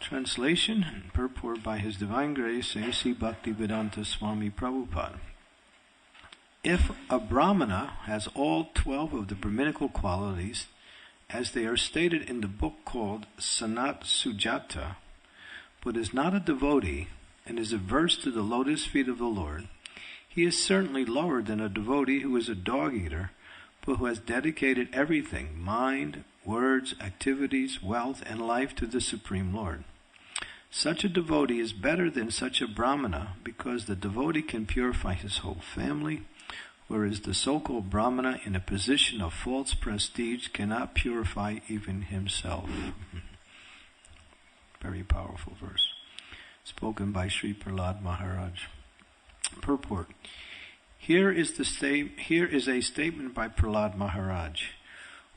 Translation and purport by His Divine Grace A.C. Bhaktivedanta Swami Prabhupada. If a Brahmana has all 12 of the Brahminical qualities, as they are stated in the book called Sanat Sujata, but is not a devotee and is averse to the lotus feet of the Lord, he is certainly lower than a devotee who is a dog-eater, but who has dedicated everything, mind, words, activities, wealth, and life to the Supreme Lord. Such a devotee is better than such a Brahmana because the devotee can purify his whole family, whereas the so-called Brahmana in a position of false prestige cannot purify even himself. Very powerful verse. Spoken by Sri Prahlad Maharaj. Purport. Here is a statement by Prahlad Maharaj.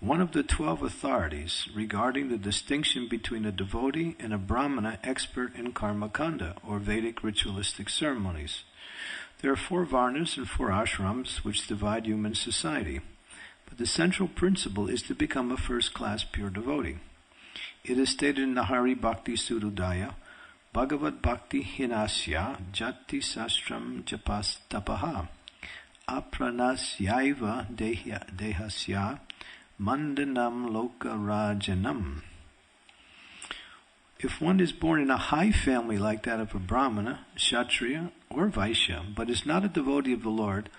One of the 12 authorities regarding the distinction between a devotee and a Brahmana expert in karma kanda, or Vedic ritualistic ceremonies. There are 4 varnas and 4 ashrams which divide human society, but the central principle is to become a first-class pure devotee. It is stated in the Hari Bhakti Sududaya, Bhagavad Bhakti Hinasya Jati Sastram Japas Tapaha Apranasyaiva Dehasya Mandanam Loka Rajanam. If one is born in a high family like that of a Brahmana, Kshatriya, or Vaishya, but is not a devotee of the Lord,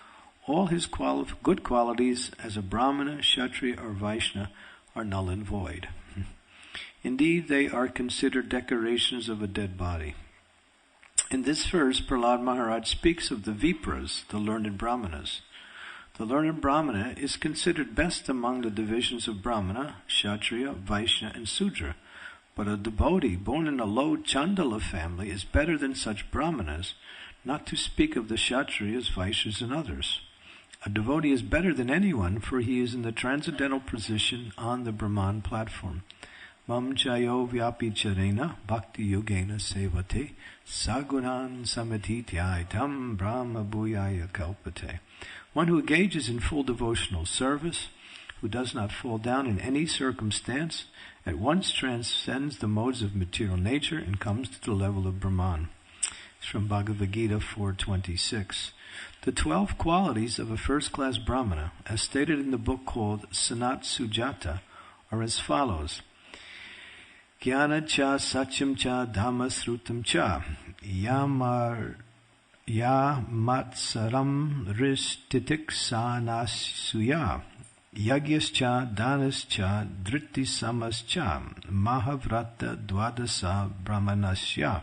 all his good qualities as a Brahmana, Kshatriya, or Vaishya are null and void. Indeed, they are considered decorations of a dead body. In this verse, Prahlad Maharaj speaks of the Vipras, the learned Brahmanas. The learned Brahmana is considered best among the divisions of Brahmana, Kshatriya, Vaishya, and Sudra. But a devotee born in a low Chandala family is better than such Brahmanas, not to speak of the Kshatriyas, Vaishyas, and others. A devotee is better than anyone, for he is in the transcendental position on the Brahman platform. Mam chayo vyapi charena bhakti yogena sevate sagunan samadhityaitam brahma bhuyaya kalpate. One who engages in full devotional service, who does not fall down in any circumstance, at once transcends the modes of material nature and comes to the level of Brahman. It's from Bhagavad Gita 4.26. The 12 qualities of a first-class Brahmana, as stated in the book called Sanat Sujata, are as follows. Jnana cha satyam cha dhamma srutam cha ya matsaram ristitik sanasuya yagyascha danascha driti samascha mahavrata dwadasa brahmanasya.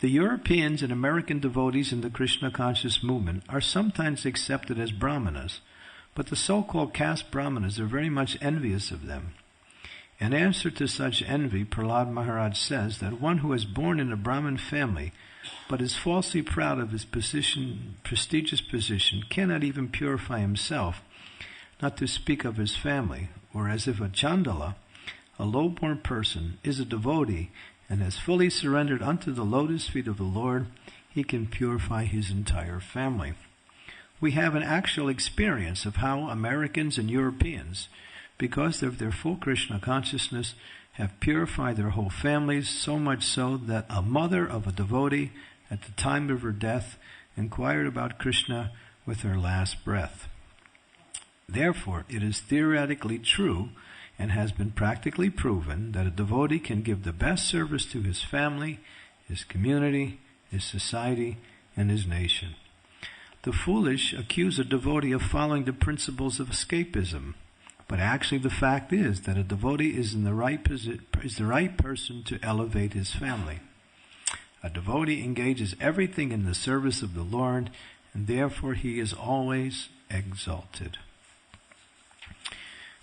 The Europeans and American devotees in the Krishna conscious movement are sometimes accepted as Brahmanas, but the so-called caste Brahmanas are very much envious of them. In answer to such envy, Prahlad Maharaj says that one who is born in a Brahmin family but is falsely proud of his prestigious position cannot even purify himself, not to speak of his family, whereas if a Chandala, a low-born person, is a devotee and has fully surrendered unto the lotus feet of the Lord, he can purify his entire family. We have an actual experience of how Americans and Europeans, because of their full Krishna consciousness, have purified their whole families, so much so that a mother of a devotee at the time of her death inquired about Krishna with her last breath. Therefore, it is theoretically true and has been practically proven that a devotee can give the best service to his family, his community, his society, and his nation. The foolish accuse a devotee of following the principles of escapism, but actually the fact is that a devotee is the right person to elevate his family. A devotee engages everything in the service of the Lord, and therefore he is always exalted.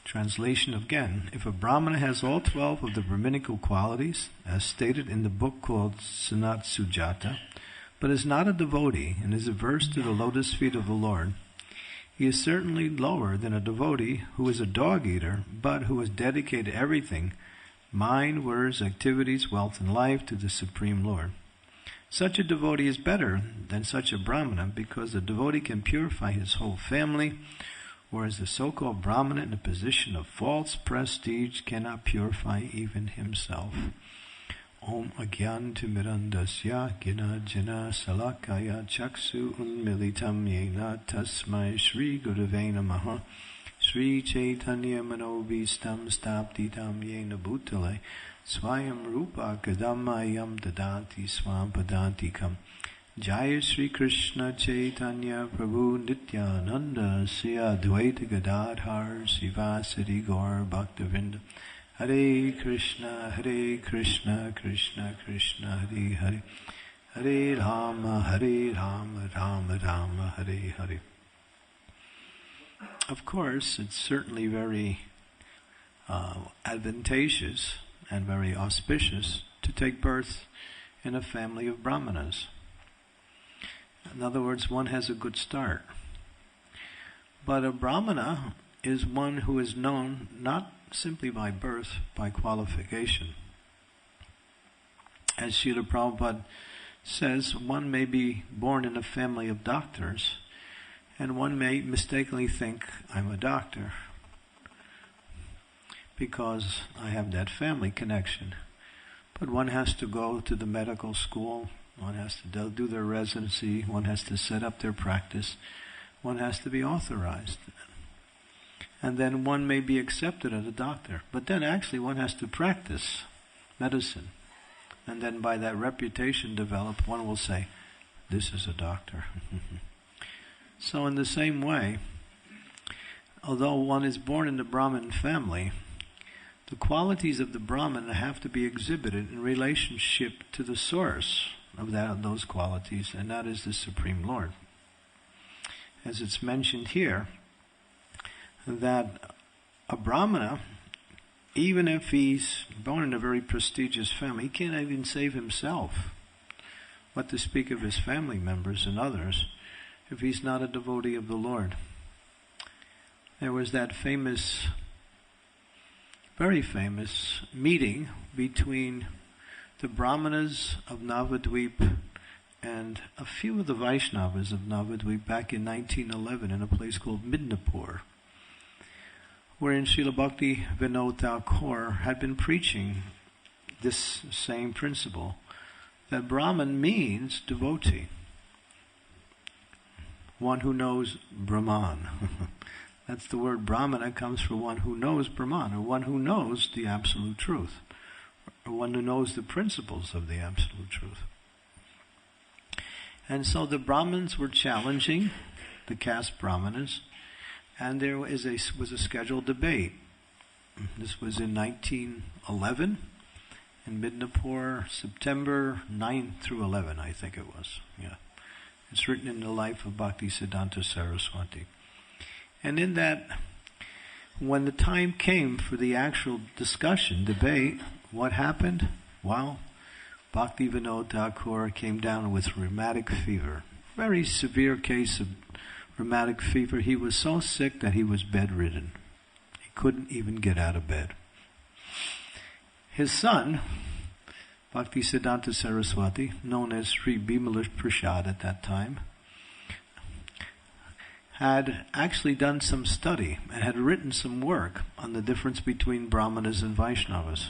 Translation again. If a Brahmana has all 12 of the Brahminical qualities, as stated in the book called Sanat Sujata, but is not a devotee and is averse to the lotus feet of the Lord, he is certainly lower than a devotee who is a dog-eater, but who has dedicated everything, mind, words, activities, wealth, and life to the Supreme Lord. Such a devotee is better than such a Brahmana because the devotee can purify his whole family, whereas the so-called Brahmana in a position of false prestige cannot purify even himself. Om Agyantimirandasya Gina Jina Salakaya Chaksu Unmilitam Yena Tasmai Shri Gurave Namaha Sri Chaitanya Manobhistam Staptitam Yena Bhutale Swayam Rupa Kadamayam Dadanti Swam Padantikam Jaya Shri Krishna Chaitanya Prabhu Nityananda Sri Advaita Gadadhar Sivasari Gaur Bhaktavinda Hare Krishna Krishna Krishna Hare Hare Hare Rama Rama Rama Hare Hare. Of course, it's certainly very advantageous and very auspicious to take birth in a family of brahmanas. In other words, one has a good start. But a brahmana is one who is known not simply by birth, by qualification. As Srila Prabhupada says, one may be born in a family of doctors, and one may mistakenly think, I'm a doctor, because I have that family connection. But one has to go to the medical school, one has to do their residency, one has to set up their practice, one has to be authorized. And then one may be accepted as a doctor. But then actually one has to practice medicine. And then by that reputation developed, one will say, this is a doctor. So in the same way, although one is born in the Brahmin family, the qualities of the Brahmin have to be exhibited in relationship to the source of those qualities, and that is the Supreme Lord. As it's mentioned here, that a brahmana, even if he's born in a very prestigious family, he can't even save himself. What to speak of his family members and others if he's not a devotee of the Lord. There was that famous, very famous meeting between the brahmanas of Navadvip and a few of the Vaishnavas of Navadvip back in 1911 in a place called Midnapur, wherein Srila Bhakti Vinod Thakur had been preaching this same principle, that Brahman means devotee, one who knows Brahman. That's the word Brahmana comes from one who knows Brahman, or one who knows the absolute truth, or one who knows the principles of the absolute truth. And so the Brahmins were challenging the caste Brahmanas, and there was a scheduled debate. This was in 1911 in Midnapur, September 9 through 11, I think it was. Yeah, it's written in the life of Bhaktisiddhanta Saraswati. And in that, when the time came for the actual discussion, debate, what happened? Well, Bhakti Vinod Thakur came down with rheumatic fever. Very severe case of rheumatic fever. He was so sick that he was bedridden. He couldn't even get out of bed. His son, Bhaktisiddhanta Saraswati, known as Sri Bimala Prasad at that time, had actually done some study and had written some work on the difference between Brahmanas and Vaishnavas.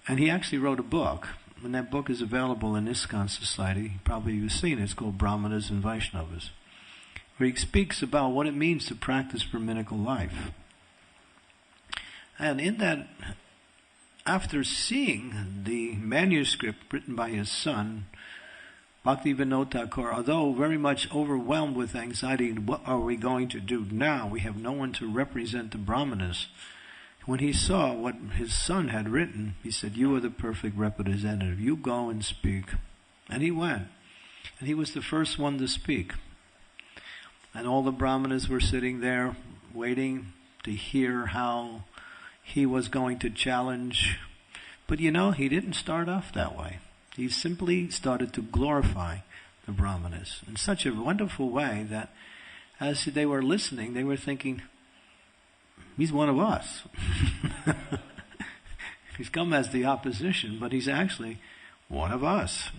And he actually wrote a book, and that book is available in ISKCON Society. Probably you've seen it. It's called Brahmanas and Vaishnavas, where he speaks about what it means to practice Brahminical life. And in that, after seeing the manuscript written by his son, Bhakti Vinod Thakur, although very much overwhelmed with anxiety, what are we going to do now? We have no one to represent the Brahmanas. When he saw what his son had written, he said, you are the perfect representative. You go and speak. And he went. And he was the first one to speak. And all the Brahmanas were sitting there waiting to hear how he was going to challenge. But he didn't start off that way. He simply started to glorify the Brahmanas in such a wonderful way that as they were listening, they were thinking, he's one of us. He's come as the opposition, but he's actually one of us.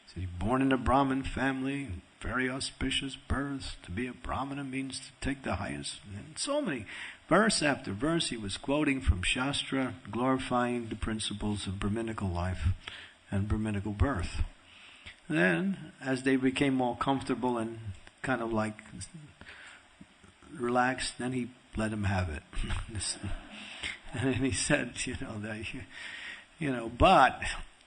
So he's born in a Brahmin family, very auspicious birth. To be a Brahmana means to take the highest. And so many, verse after verse, he was quoting from Shastra, glorifying the principles of Brahminical life and Brahminical birth. Then, as they became more comfortable and kind of like relaxed, then he let him have it. And he said, but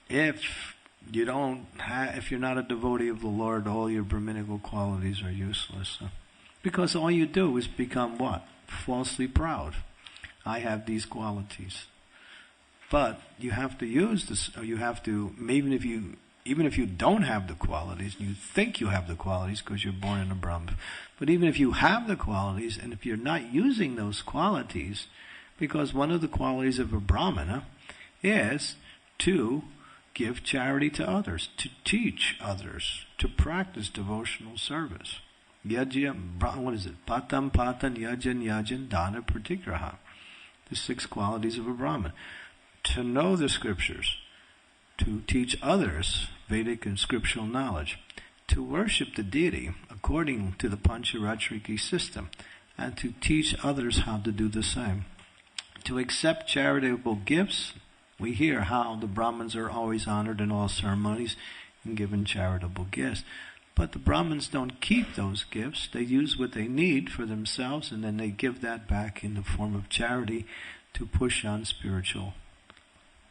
if if you're not a devotee of the Lord, all your Brahminical qualities are useless. Because all you do is become what? Falsely proud. I have these qualities. But you have to use this, or you have to, even if you don't have the qualities, you think you have the qualities because you're born in a Brahman. But even if you have the qualities, and if you're not using those qualities, because one of the qualities of a Brahmana is to give charity to others, to teach others, to practice devotional service. Yajya, what is it? Patam, patan, yajan, dana, pratigraha. The 6 qualities of a Brahman. To know the scriptures, to teach others Vedic and scriptural knowledge, to worship the deity according to the Pancharatriki system, and to teach others how to do the same. To accept charitable gifts. We hear how the Brahmins are always honored in all ceremonies and given charitable gifts. But the Brahmins don't keep those gifts. They use what they need for themselves, and then they give that back in the form of charity to push on spiritual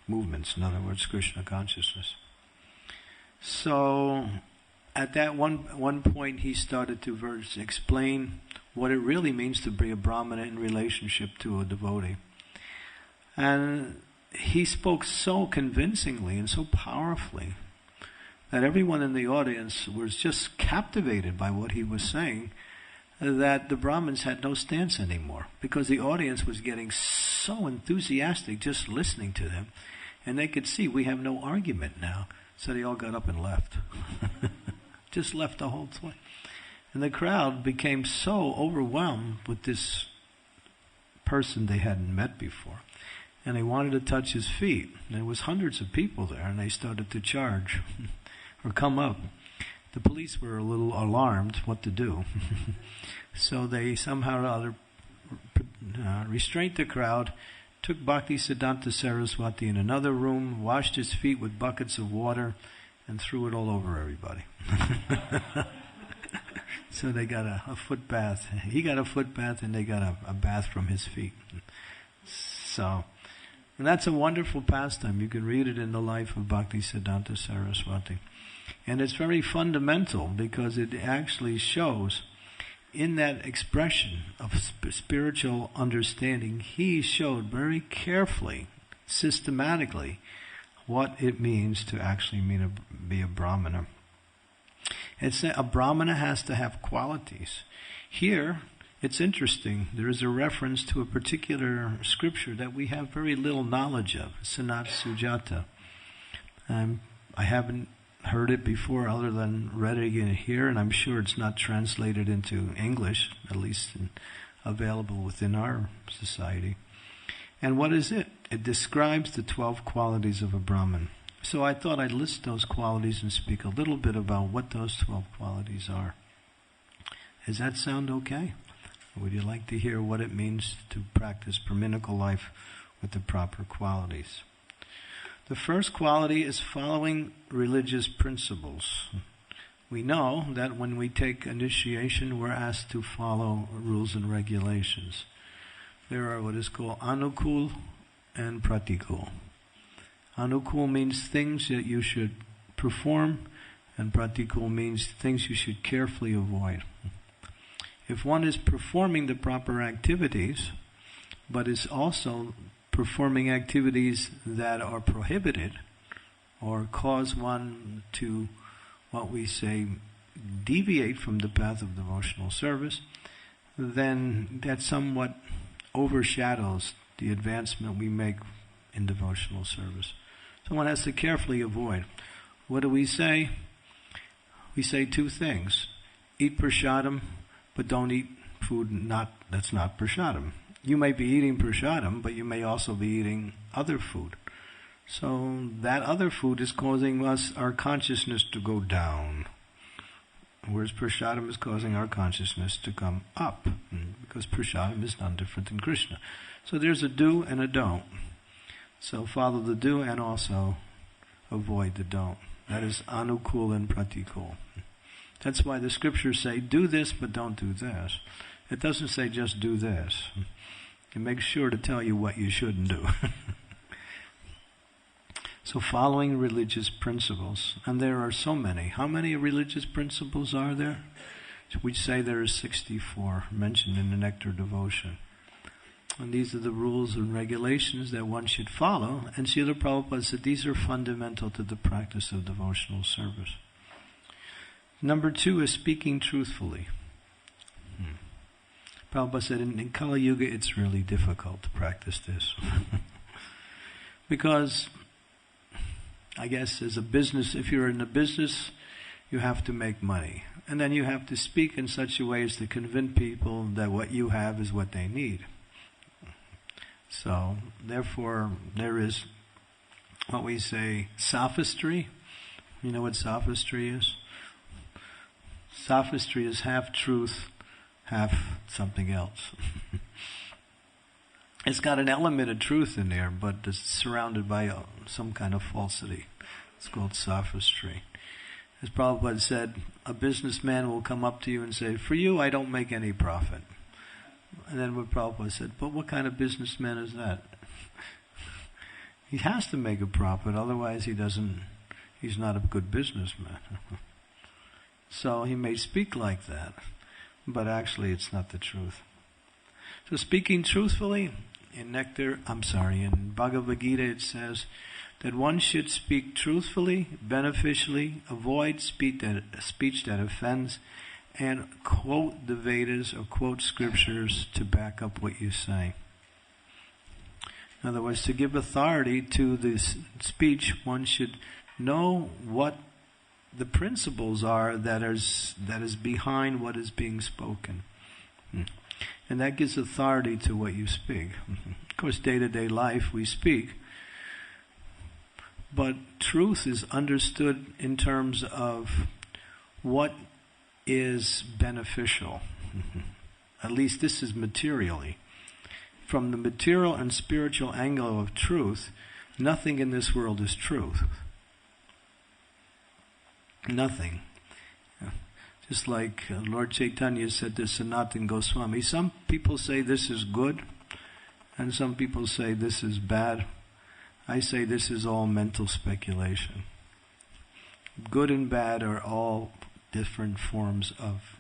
movements. In other words, Krishna consciousness. So, at that one point, he started to explain what it really means to be a Brahmana in relationship to a devotee. And he spoke so convincingly and so powerfully that everyone in the audience was just captivated by what he was saying, that the Brahmins had no stance anymore, because the audience was getting so enthusiastic just listening to them, and they could see we have no argument now. So they all got up and left. Just left the whole thing. And the crowd became so overwhelmed with this person they hadn't met before. And they wanted to touch his feet. And there was hundreds of people there, and they started to charge or come up. The police were a little alarmed what to do. So they somehow or other restrained the crowd, took Bhaktisiddhanta Saraswati in another room, washed his feet with buckets of water, and threw it all over everybody. So they got a foot bath. He got a foot bath, and they got a bath from his feet. So... and that's a wonderful pastime. You can read it in the life of Bhaktisiddhanta Saraswati. And it's very fundamental because it actually shows in that expression of spiritual understanding, he showed very carefully, systematically, what it means to actually be a Brahmana. A Brahmana has to have qualities. Here, it's interesting, there is a reference to a particular scripture that we have very little knowledge of, Sanat Sujata. I haven't heard it before other than read it again here, and I'm sure it's not translated into English, at least available within our society. And what is it? It describes the 12 qualities of a Brahmin. So I thought I'd list those qualities and speak a little bit about what those 12 qualities are. Does that sound okay? Would you like to hear what it means to practice Brahminical life with the proper qualities? The first quality is following religious principles. We know that when we take initiation, we're asked to follow rules and regulations. There are what is called anukul and pratikul. Anukul means things that you should perform, and pratikul means things you should carefully avoid. If one is performing the proper activities, but is also performing activities that are prohibited or cause one to, what we say, deviate from the path of devotional service, then that somewhat overshadows the advancement we make in devotional service. So one has to carefully avoid. What do we say? We say two things. Eat prasadam, but don't eat food that's not prasadam. You may be eating prasadam, but you may also be eating other food. So that other food is causing our consciousness to go down. whereas prasadam is causing our consciousness to come up, because prasadam is none different than Krishna. So there's a do and a don't. So follow the do and also avoid the don't. That is anukul and pratikul. That's why the scriptures say, do this but don't do this. It doesn't say just do this. It makes sure to tell you what you shouldn't do. So following religious principles, and there are so many. How many religious principles are there? We say there are 64 mentioned in the Nectar Devotion. And these are the rules and regulations that one should follow. And Srila Prabhupada said these are fundamental to the practice of devotional service. Number 2 is speaking truthfully. Prabhupada said in Kali Yuga it's really difficult to practice this. Because, I guess as a business, if you're in a business, you have to make money. And then you have to speak in such a way as to convince people that what you have is what they need. So, therefore, there is what we say, sophistry. You know what sophistry is? Sophistry is half truth, half something else. It's got an element of truth in there, but it's surrounded by some kind of falsity. It's called sophistry. As Prabhupada said, a businessman will come up to you and say, for you I don't make any profit. And then what Prabhupada said, but what kind of businessman is that? He has to make a profit, otherwise he's not a good businessman. So he may speak like that, but actually it's not the truth. So speaking truthfully, in Bhagavad Gita it says that one should speak truthfully, beneficially, avoid speech that offends, and quote the Vedas or quote scriptures to back up what you say. In other words, to give authority to this speech, one should know what the principles are that is behind what is being spoken. And that gives authority to what you speak. Of course, day-to-day life we speak, but truth is understood in terms of what is beneficial. At least this is materially. From the material and spiritual angle of truth, nothing in this world is truth. Nothing. Just like Lord Chaitanya said to Sanatana Goswami, some people say this is good, and some people say this is bad. I say this is all mental speculation. Good and bad are all different forms of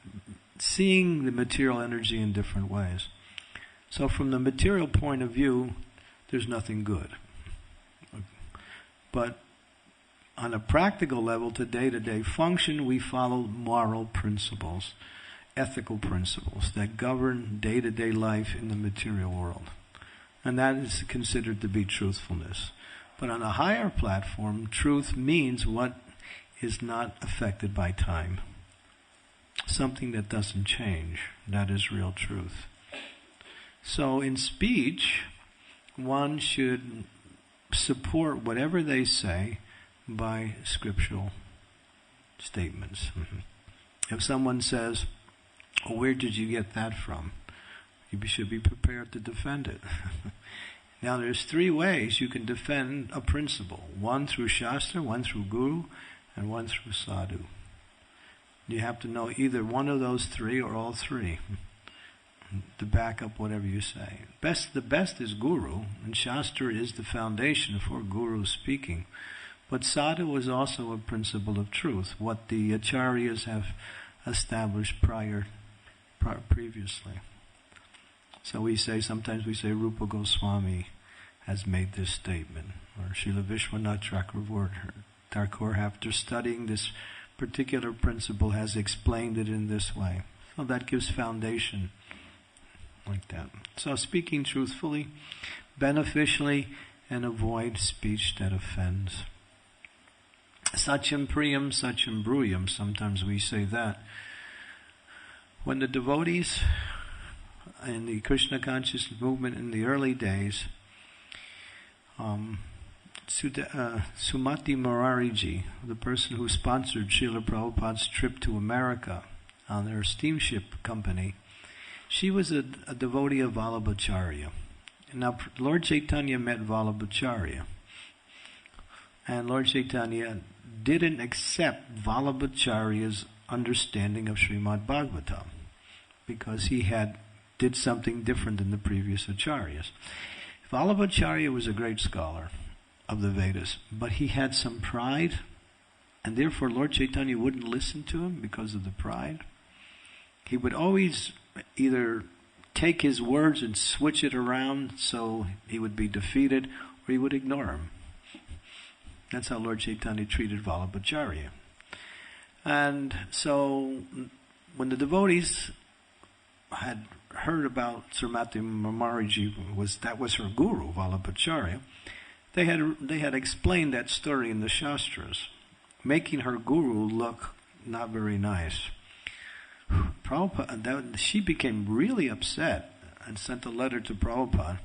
seeing the material energy in different ways. So from the material point of view, there's nothing good. But on a practical level, to day-to-day function, we follow moral principles, ethical principles that govern day-to-day life in the material world. And that is considered to be truthfulness. But on a higher platform, truth means what is not affected by time. Something that doesn't change. That is real truth. So in speech, one should support whatever they say by scriptural statements. If someone says, oh, where did you get that from? You should be prepared to defend it. Now there's 3 ways you can defend a principle. One through Shastra, one through Guru, and one through Sadhu. You have to know either one of those 3 or all 3 to back up whatever you say. The best is Guru, and Shastra is the foundation for Guru speaking. But Sadhu is also a principle of truth, what the Acharyas have established previously. So sometimes we say Rupa Goswami has made this statement, or Srila Vishwanath Thakur, after studying this particular principle, has explained it in this way. So that gives foundation like that. So speaking truthfully, beneficially, and avoid speech that offends. Satyam priyam, satyam bruyam, sometimes we say that. When the devotees in the Krishna consciousness movement in the early days, Sumati Morariji, the person who sponsored Srila Prabhupada's trip to America on their steamship company, she was a devotee of Vallabhacharya. Now, Lord Chaitanya met Vallabhacharya, and Lord Chaitanya didn't accept Vallabhacharya's understanding of Srimad Bhagavatam because he did something different than the previous acharyas. Vallabhacharya was a great scholar of the Vedas, but he had some pride, and therefore Lord Chaitanya wouldn't listen to him because of the pride. He would always either take his words and switch it around so he would be defeated, or he would ignore him. That's how Lord Chaitanya treated Vallabhacharya. And so when the devotees had heard about Srimati Mamariji, that was her guru, Vallabhacharya, they had explained that story in the Shastras, making her guru look not very nice. Prabhupada, she became really upset and sent a letter to Prabhupada.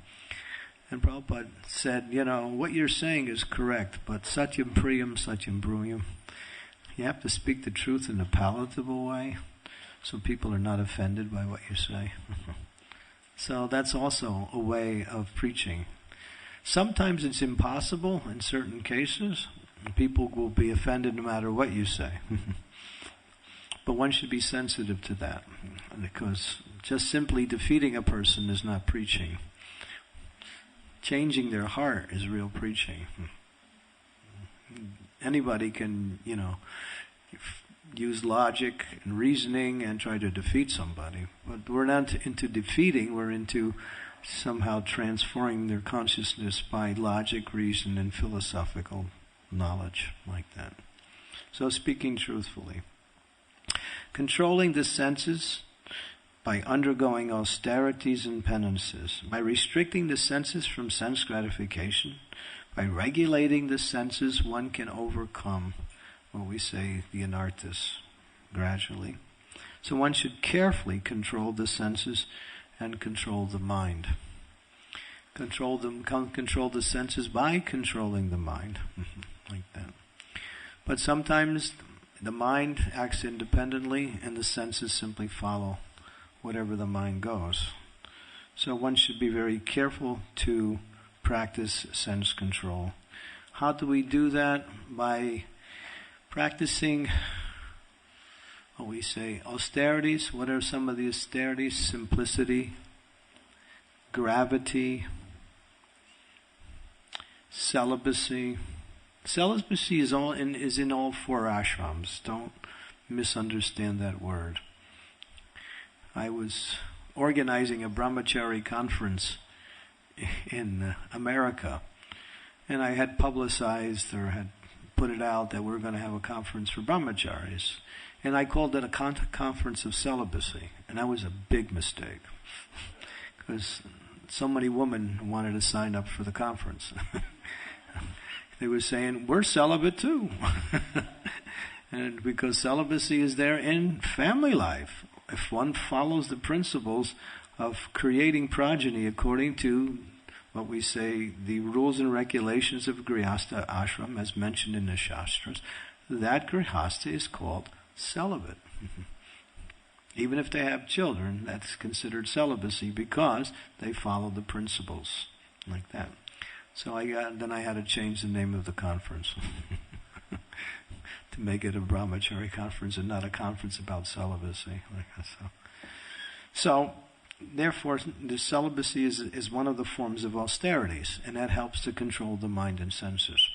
And Prabhupada said, what you're saying is correct, but Satyam Priyam, Satyam Bruyam. You have to speak the truth in a palatable way so people are not offended by what you say. So that's also a way of preaching. Sometimes it's impossible in certain cases. People will be offended no matter what you say. But one should be sensitive to that, because just simply defeating a person is not preaching. Changing their heart is real preaching. Anybody can, use logic and reasoning and try to defeat somebody. But we're not into defeating, we're into somehow transforming their consciousness by logic, reason, and philosophical knowledge like that. So speaking truthfully. Controlling the senses by undergoing austerities and penances, by restricting the senses from sense gratification, by regulating the senses, one can overcome what we say the anarthas gradually. So one should carefully control the senses and control the mind. Control the senses by controlling the mind, like that. But sometimes the mind acts independently and the senses simply follow whatever the mind goes. So one should be very careful to practice sense control. How do we do that? By practicing, we say, austerities. What are some of the austerities? Simplicity, gravity, celibacy. Celibacy is in all four ashrams. Don't misunderstand that word. I was organizing a brahmachari conference in America, and I had publicized or had put it out that we were going to have a conference for brahmacharis, and I called it a conference of celibacy, and that was a big mistake because so many women wanted to sign up for the conference. They were saying, we're celibate too. And because celibacy is there in family life. If one follows the principles of creating progeny according to what we say, the rules and regulations of Grihastha ashram as mentioned in the Shastras, that Grihastha is called celibate. Even if they have children, that's considered celibacy because they follow the principles like that. So I had to change the name of the conference to make it a brahmachari conference and not a conference about celibacy. So therefore, the celibacy is one of the forms of austerities, and that helps to control the mind and senses.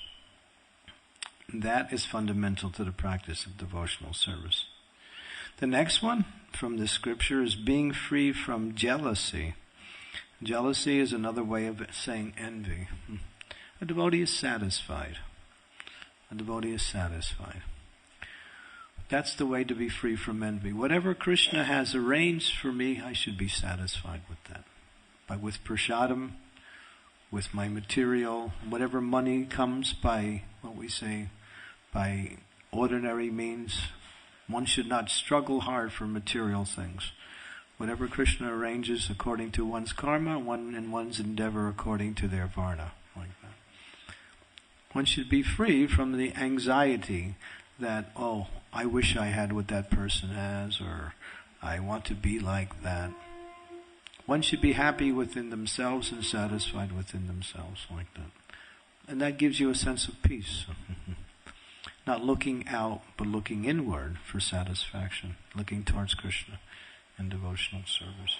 That is fundamental to the practice of devotional service. The next one from the scripture is being free from jealousy. Jealousy is another way of saying envy. A devotee is satisfied. A devotee is satisfied. That's the way to be free from envy. Whatever Krishna has arranged for me, I should be satisfied with that. But with prasadam, with my material, whatever money comes by, what we say, by ordinary means, one should not struggle hard for material things. Whatever Krishna arranges according to one's karma, one's endeavor according to their varna, like that. One should be free from the anxiety that, oh, I wish I had what that person has, or I want to be like that. One should be happy within themselves and satisfied within themselves like that. And that gives you a sense of peace. Not looking out, but looking inward for satisfaction. Looking towards Krishna in devotional service.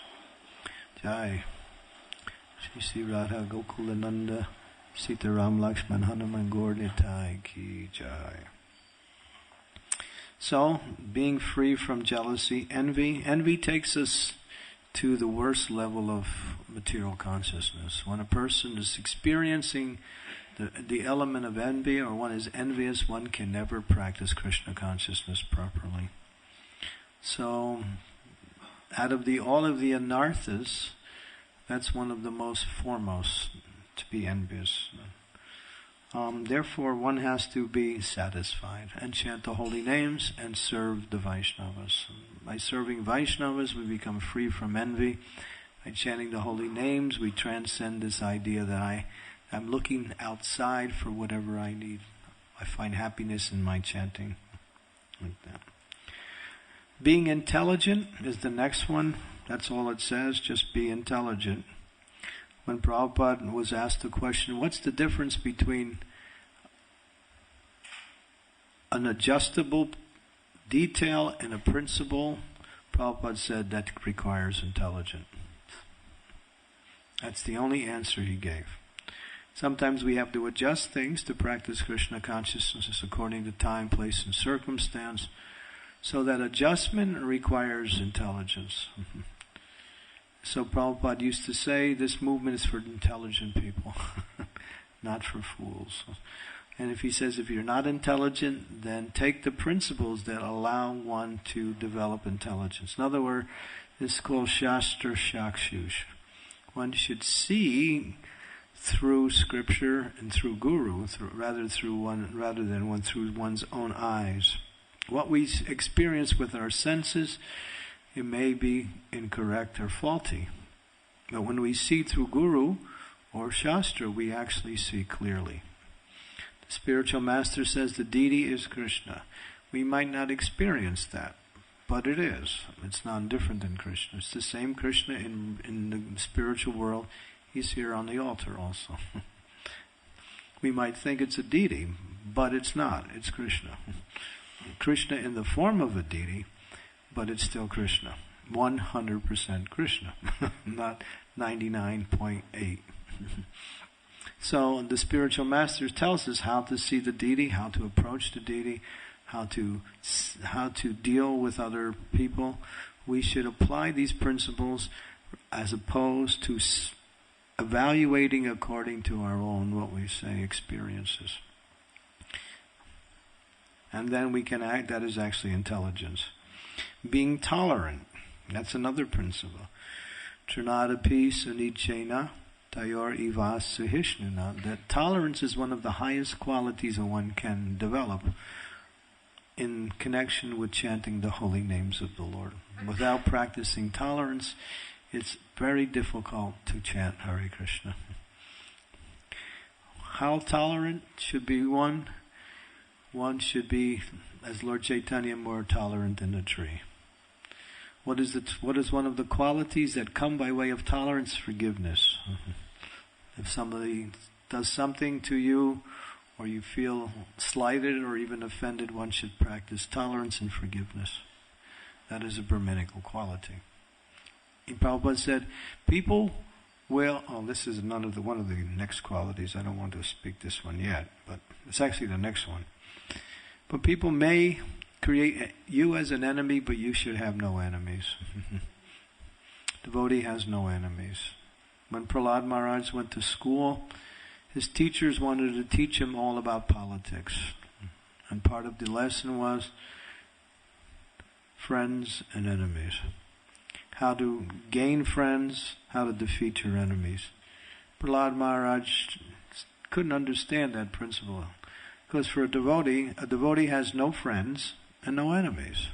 Jai. Shri Sri Radha Gokulananda Sita Ram Lakshman Hanuman Gaur Nitai Ki Jai. So, being free from jealousy, envy. Envy takes us to the worst level of material consciousness. When a person is experiencing the element of envy, or one is envious, one can never practice Krishna consciousness properly. So, out of all of the anarthas, that's one of the most foremost, to be envious. Therefore, one has to be satisfied and chant the holy names and serve the Vaishnavas. By serving Vaishnavas, we become free from envy. By chanting the holy names, we transcend this idea that I'm looking outside for whatever I need. I find happiness in my chanting. Like that. Being intelligent is the next one. That's all it says, just be intelligent. When Prabhupada was asked the question, what's the difference between an adjustable detail and a principle? Prabhupada said that requires intelligence. That's the only answer he gave. Sometimes we have to adjust things to practice Krishna consciousness according to time, place, and circumstance. So that adjustment requires intelligence. So Prabhupada used to say, this movement is for intelligent people, not for fools. And if he says, if you're not intelligent, then take the principles that allow one to develop intelligence. In other words, this is called Shastra Shakshush. One should see through scripture and through guru, rather than through one's own eyes. What we experience with our senses, it may be incorrect or faulty. But when we see through Guru or Shastra, we actually see clearly. The spiritual master says the deity is Krishna. We might not experience that, but it is. It's not different than Krishna. It's the same Krishna in the spiritual world. He's here on the altar also. We might think it's a deity, but it's not. It's Krishna. Krishna in the form of a deity, but it's still Krishna. 100% Krishna, not 99.8. So the spiritual master tells us how to see the deity, how to approach the deity, how to deal with other people. We should apply these principles as opposed to evaluating according to our own, what we say, experiences. And then we can act, that is actually intelligence. Being tolerant, that's another principle. Trinadapi sunichena tayor ivas suhishnuna. That tolerance is one of the highest qualities that one can develop in connection with chanting the holy names of the Lord. Without practicing tolerance, it's very difficult to chant Hare Krishna. How tolerant should be one? One should be, as Lord Chaitanya, more tolerant than a tree. What is one of the qualities that come by way of tolerance? Forgiveness. If somebody does something to you, or you feel slighted or even offended, one should practice tolerance and forgiveness. That is a Brahminical quality. Prabhupada said, people will, this is one of the next qualities. I don't want to speak this one yet, but it's actually the next one. But people may create you as an enemy, but you should have no enemies. Devotee has no enemies. When Prahlad Maharaj went to school, his teachers wanted to teach him all about politics. And part of the lesson was friends and enemies. How to gain friends, how to defeat your enemies. Prahlad Maharaj couldn't understand that principle. Because for a devotee has no friends and no enemies.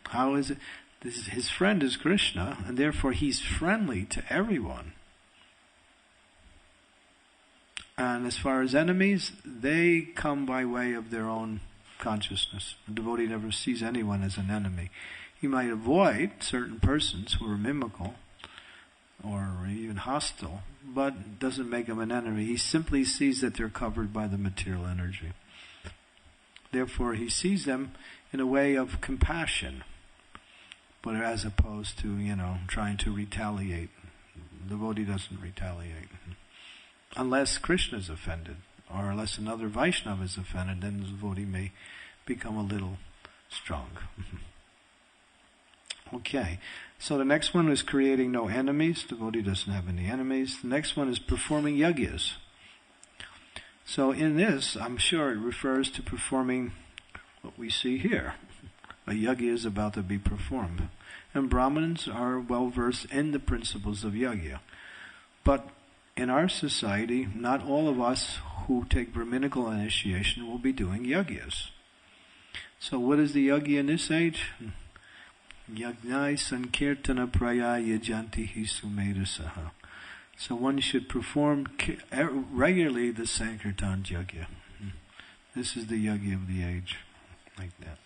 How is it? His friend is Krishna, and therefore he's friendly to everyone. And as far as enemies, they come by way of their own consciousness. The devotee never sees anyone as an enemy. He might avoid certain persons who are mimical or even hostile, but doesn't make them an enemy. He simply sees that they're covered by the material energy. Therefore, he sees them in a way of compassion, but as opposed to, trying to retaliate. The devotee doesn't retaliate. Unless Krishna is offended, or unless another Vaishnava is offended, then the devotee may become a little strong. Okay, so the next one is creating no enemies. The devotee doesn't have any enemies. The next one is performing yagyas. So in this, I'm sure it refers to performing what we see here. A yagya is about to be performed. And Brahmins are well versed in the principles of yagya. But in our society, not all of us who take Brahminical initiation will be doing yagyas. So what is the yagya in this age? Yagnai sankirtana praya yajantihi sumedhasaha. So one should perform regularly the Sankirtan yagya. This is the yagya of the age, like that.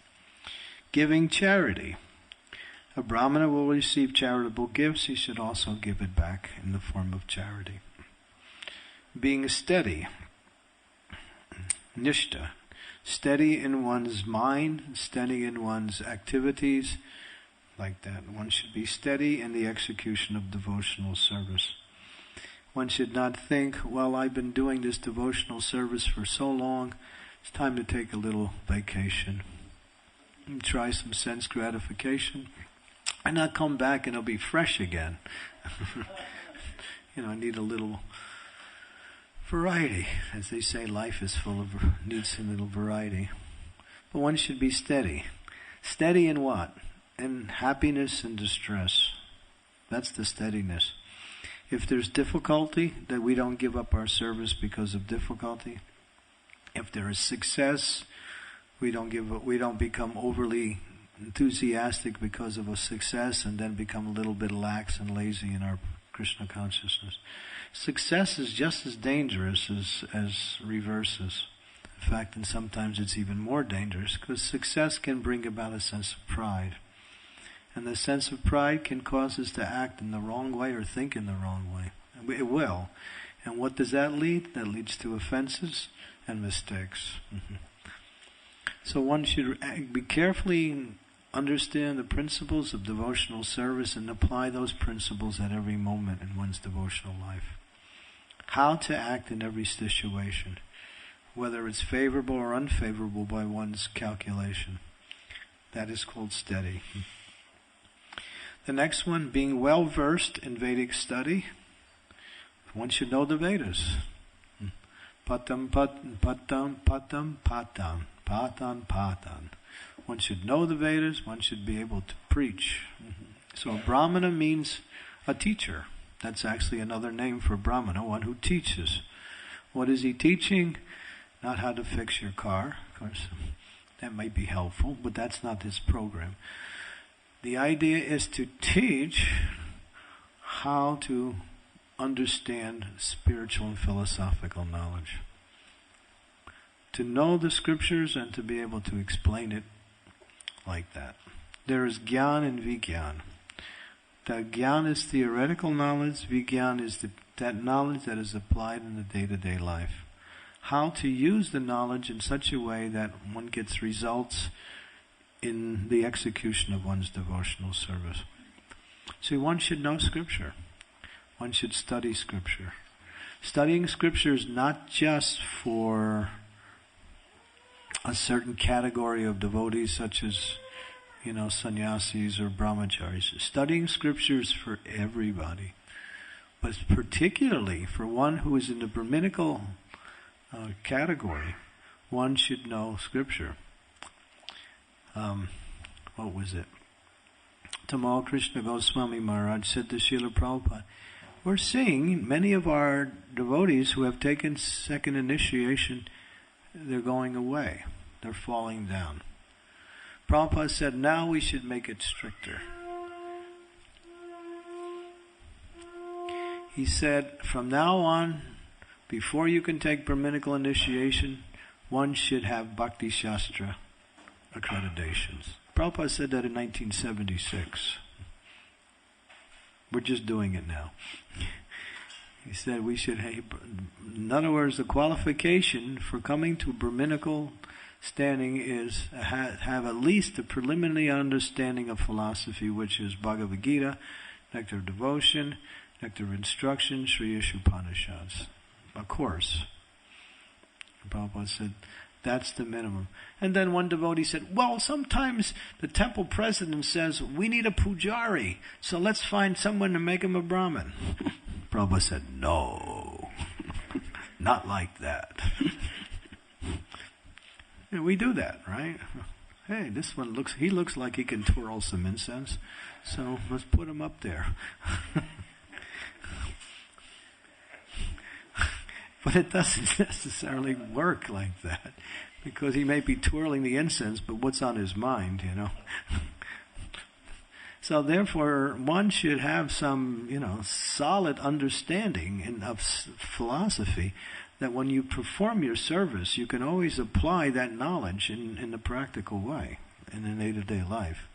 Giving charity. A Brahmana will receive charitable gifts. He should also give it back in the form of charity. Being steady. Nishta. Steady in one's mind, steady in one's activities, like that. One should be steady in the execution of devotional service. One should not think, well, I've been doing this devotional service for so long, it's time to take a little vacation. And try some sense gratification. And not come back and it'll be fresh again. I need a little variety. As they say, life is needs a little variety. But one should be steady. Steady in what? In happiness and distress. That's the steadiness. If there's difficulty, that we don't give up our service because of difficulty. If there is success, we don't become overly enthusiastic because of a success and then become a little bit lax and lazy in our Krishna consciousness. Success is just as dangerous as reverses. In fact, and sometimes it's even more dangerous because success can bring about a sense of pride. And the sense of pride can cause us to act in the wrong way or think in the wrong way. It will. And what does that lead? That leads to offenses and mistakes. So one should be carefully understand the principles of devotional service and apply those principles at every moment in one's devotional life. How to act in every situation, whether it's favorable or unfavorable by one's calculation. That is called steady. The next one, being well versed in Vedic study. One should know the Vedas. Patam, patam, patam, patam, patam, patan, patan. One should know the Vedas. One should be able to preach. So a Brahmana means a teacher. That's actually another name for Brahmana, one who teaches. What is he teaching? Not how to fix your car. Of course, that might be helpful, but that's not his program. The idea is to teach how to understand spiritual and philosophical knowledge. To know the scriptures and to be able to explain it like that. There is Gyan and Vigyan. The Gyan is theoretical knowledge, Vigyan is that knowledge that is applied in the day-to-day life. How to use the knowledge in such a way that one gets results in the execution of one's devotional service. See, one should know Scripture. One should study Scripture. Studying Scripture is not just for a certain category of devotees such as, sannyasis or brahmacharis. Studying Scripture is for everybody. But particularly for one who is in the Brahminical category, one should know Scripture. What was it? Tamal Krishna Goswami Maharaj said to Srila Prabhupada, we're seeing many of our devotees who have taken second initiation, they're going away. They're falling down. Prabhupada said, now we should make it stricter. He said, from now on, before you can take Brahminical initiation, one should have Bhakti Shastra accreditations. Prabhupada said that in 1976. We're just doing it now. He said we should have, in other words, the qualification for coming to Brahminical standing is have at least a preliminary understanding of philosophy, which is Bhagavad Gita, Nectar of Devotion, Nectar of Instruction, Sri Upanishads. A course. Prabhupada said, that's the minimum. And then one devotee said, well, sometimes the temple president says, we need a pujari, so let's find someone to make him a Brahmin. Prabhupada said, no, not like that. And we do that, right? Hey, this one looks like he can twirl some incense, so let's put him up there. But it doesn't necessarily work like that, because he may be twirling the incense, but what's on his mind, So therefore, one should have some, solid understanding of philosophy, that when you perform your service, you can always apply that knowledge in a practical way, in the day-to-day life.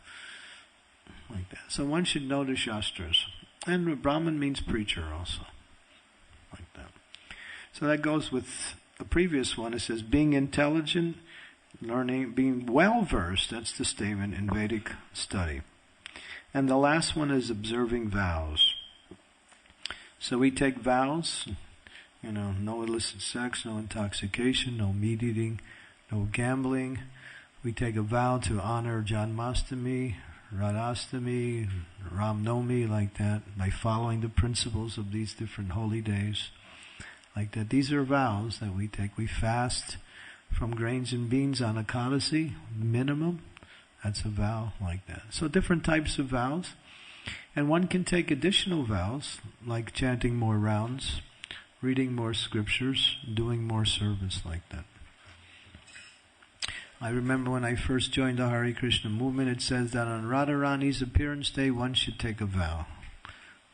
Like that. So one should know the Shastras. And Brahman means preacher also. Like that. So that goes with the previous one. It says, being intelligent, learning, being well-versed, that's the statement in Vedic study. And the last one is observing vows. So we take vows, no illicit sex, no intoxication, no meat eating, no gambling. We take a vow to honor Janmashtami, Radhastami, Ramnavami, like that, by following the principles of these different holy days. Like that. These are vows that we take. We fast from grains and beans on Ekadasi, minimum. That's a vow like that. So different types of vows. And one can take additional vows, like chanting more rounds, reading more scriptures, doing more service like that. I remember when I first joined the Hare Krishna movement, it says that on Radharani's appearance day, one should take a vow.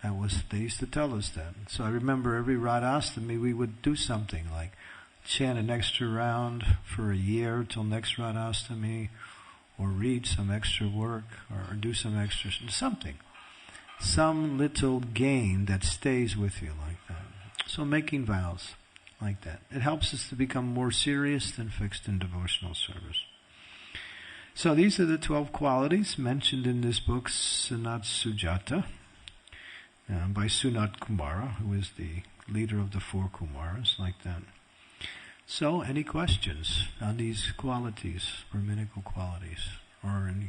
They used to tell us that. So I remember every Radhastami we would do something like chant an extra round for a year till next Radhastami, or read some extra work, or do some extra something. Some little gain that stays with you like that. So making vows like that. It helps us to become more serious than fixed in devotional service. So these are the 12 qualities mentioned in this book, Sanat Sujata, by Sunat Kumara, who is the leader of the 4 Kumaras, like that. So, any questions on these qualities, Brahminical qualities, or any